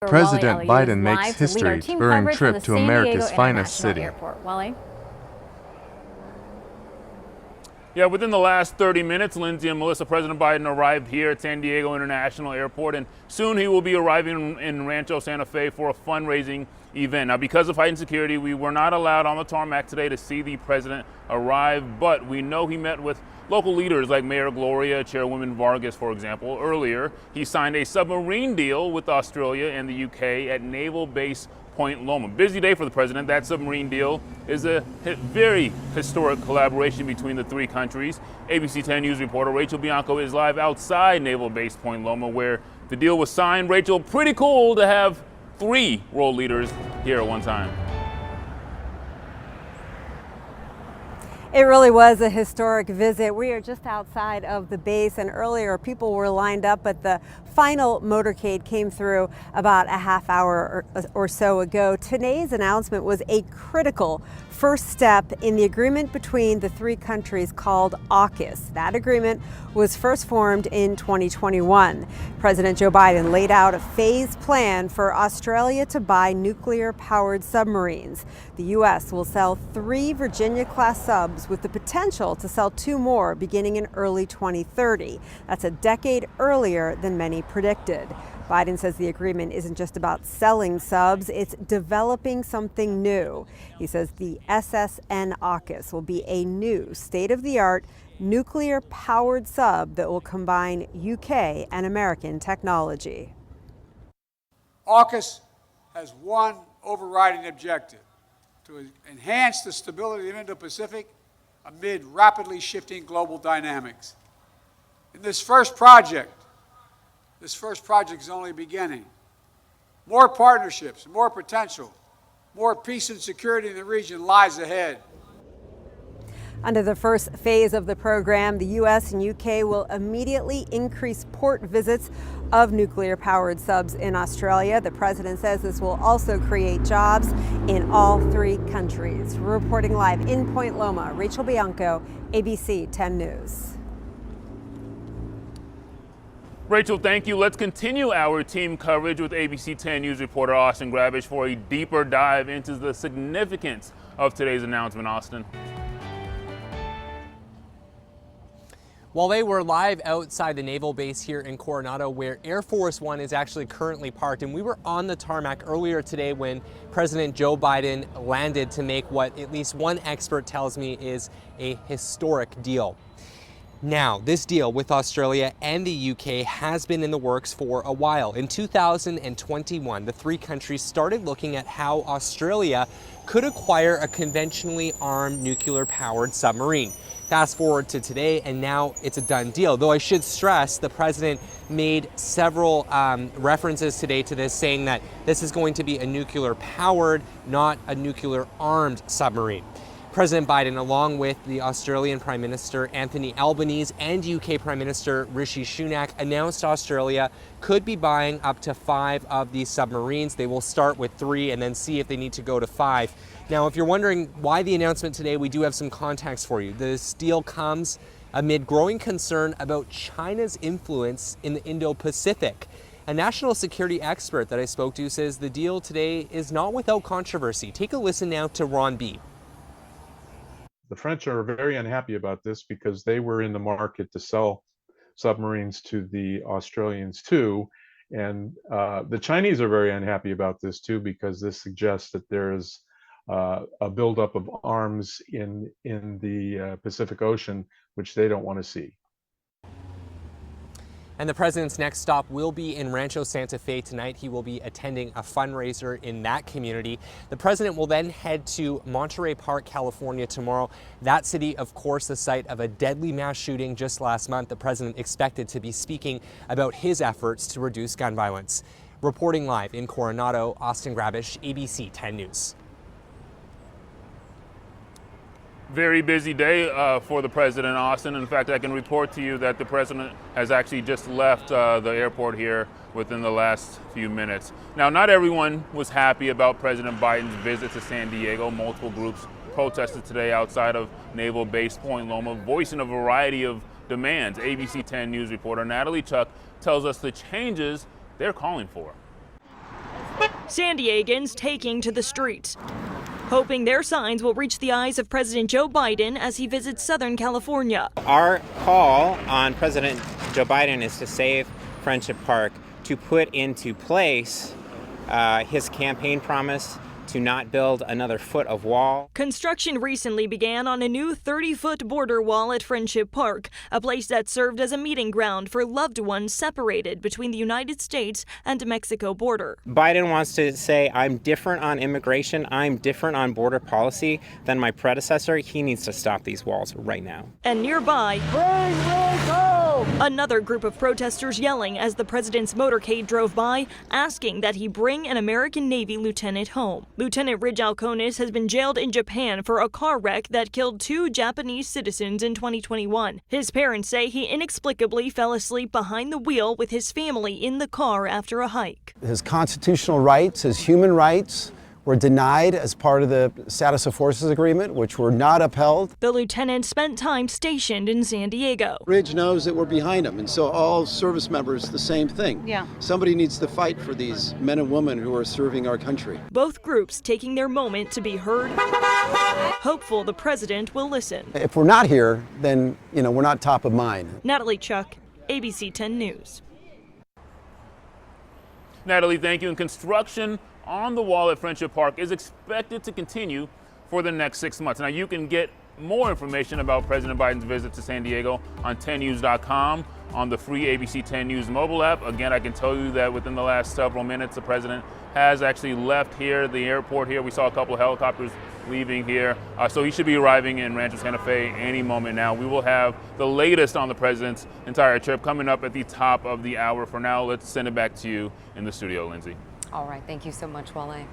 President Biden makes history during trip to America's finest city. Wale? Yeah, within the last 30 minutes, Lindsay and Melissa, President Biden arrived here at San Diego International Airport, and soon he will be arriving in Rancho Santa Fe for a fundraising event. Now, because of heightened security, we were not allowed on the tarmac today to see the president arrive, but we know he met with local leaders like Mayor Gloria, Chairwoman Vargas, for example. Earlier, he signed a submarine deal with Australia and the UK at Naval Base Point Loma. Busy day for the president. That submarine deal is a very historic collaboration between the three countries. ABC 10 News reporter Rachel Bianco is live outside Naval Base Point Loma, where the deal was signed. Rachel, pretty cool to have three world leaders here at one time. It really was a historic visit. We are just outside of the base, and earlier people were lined up, but the final motorcade came through about a half hour or so ago. Today's announcement was a critical first step in the agreement between the three countries called AUKUS. That agreement was first formed in 2021. President Joe Biden laid out a phased plan for Australia to buy nuclear-powered submarines. The U.S. will sell 3 Virginia-class subs with the potential to sell 2 more beginning in early 2030. That's a decade earlier than many predicted. Biden says the agreement isn't just about selling subs, it's developing something new. He says the SSN AUKUS will be a new state-of-the-art nuclear-powered sub that will combine UK and American technology. AUKUS has one overriding objective: to enhance the stability of the Indo-Pacific amid rapidly shifting global dynamics. In this first project is only beginning. More partnerships, more potential, more peace and security in the region lies ahead. Under the first phase of the program, the U.S. and UK will immediately increase port visits of nuclear-powered subs in Australia. The president says this will also create jobs in all 3 countries. Reporting live in Point Loma, Rachel Bianco, ABC 10 News. Rachel, thank you. Let's continue our team coverage with ABC 10 News reporter Austin Grabish for a deeper dive into the significance of today's announcement. Austin. While they were live outside the naval base here in Coronado, where Air Force One is actually currently parked, and we were on the tarmac earlier today when President Joe Biden landed to make what at least one expert tells me is a historic deal. Now, this deal with Australia and the UK has been in the works for a while. In 2021, the 3 countries started looking at how Australia could acquire a conventionally armed nuclear-powered submarine. Fast forward to today, and now it's a done deal. Though I should stress, the president made several references today to this, saying that this is going to be a nuclear-powered, not a nuclear-armed submarine. President Biden, along with the Australian Prime Minister Anthony Albanese and UK Prime Minister Rishi Sunak, announced Australia could be buying up to 5 of these submarines. They will start with 3 and then see if they need to go to 5. Now, if you're wondering why the announcement today, we do have some context for you. This deal comes amid growing concern about China's influence in the Indo-Pacific. A national security expert that I spoke to says the deal today is not without controversy. Take a listen now to Ron B. The French are very unhappy about this because they were in the market to sell submarines to the Australians too. And the Chinese are very unhappy about this too, because this suggests that there is a buildup of arms in the Pacific Ocean, which they don't want to see. And the president's next stop will be in Rancho Santa Fe tonight. He will be attending a fundraiser in that community. The president will then head to Monterey Park, California tomorrow. That city, of course, the site of a deadly mass shooting just last month. The president expected to be speaking about his efforts to reduce gun violence. Reporting live in Coronado, Austin Grabish, ABC 10 News. Very busy day for the president, Austin. In fact, I can report to you that the president has actually just left the airport here within the last few minutes. Now, not everyone was happy about President Biden's visit to San Diego. Multiple groups protested today outside of Naval Base Point Loma, voicing a variety of demands. ABC 10 News reporter Natalie Chuck tells us the changes they're calling for. San Diegans taking to the streets, hoping their signs will reach the eyes of President Joe Biden as he visits Southern California. Our call on President Joe Biden is to save Friendship Park, to put into place his campaign promise to not build another foot of wall. Construction recently began on a new 30-foot border wall at Friendship Park, a place that served as a meeting ground for loved ones separated between the United States and Mexico border. Biden wants to say, I'm different on immigration, I'm different on border policy than my predecessor. He needs to stop these walls right now. And nearby, another group of protesters yelling as the president's motorcade drove by, asking that he bring an American Navy lieutenant home. Lieutenant Ridge Alconis has been jailed in Japan for a car wreck that killed 2 Japanese citizens in 2021. His parents say he inexplicably fell asleep behind the wheel with his family in the car after a hike. His constitutional rights, his human rights, were denied as part of the Status of Forces Agreement, which were not upheld. The lieutenant spent time stationed in San Diego. Ridge knows that we're behind him, and so all service members, the same thing. Yeah. Somebody needs to fight for these men and women who are serving our country. Both groups taking their moment to be heard, hopeful the president will listen. If we're not here, then, we're not top of mind. Natalie Chuck, ABC 10 News. Natalie, thank you. And construction on the wall at Friendship Park is expected to continue for the next 6 months. Now, you can get more information about President Biden's visit to San Diego on 10news.com, on the free ABC 10 News mobile app. Again, I can tell you that within the last several minutes, the president has actually left here, the airport here. We saw a couple of helicopters leaving here. So he should be arriving in Rancho Santa Fe any moment now. We will have the latest on the president's entire trip coming up at the top of the hour. For now, let's send it back to you in the studio, Lindsay. All right, thank you so much, Wale.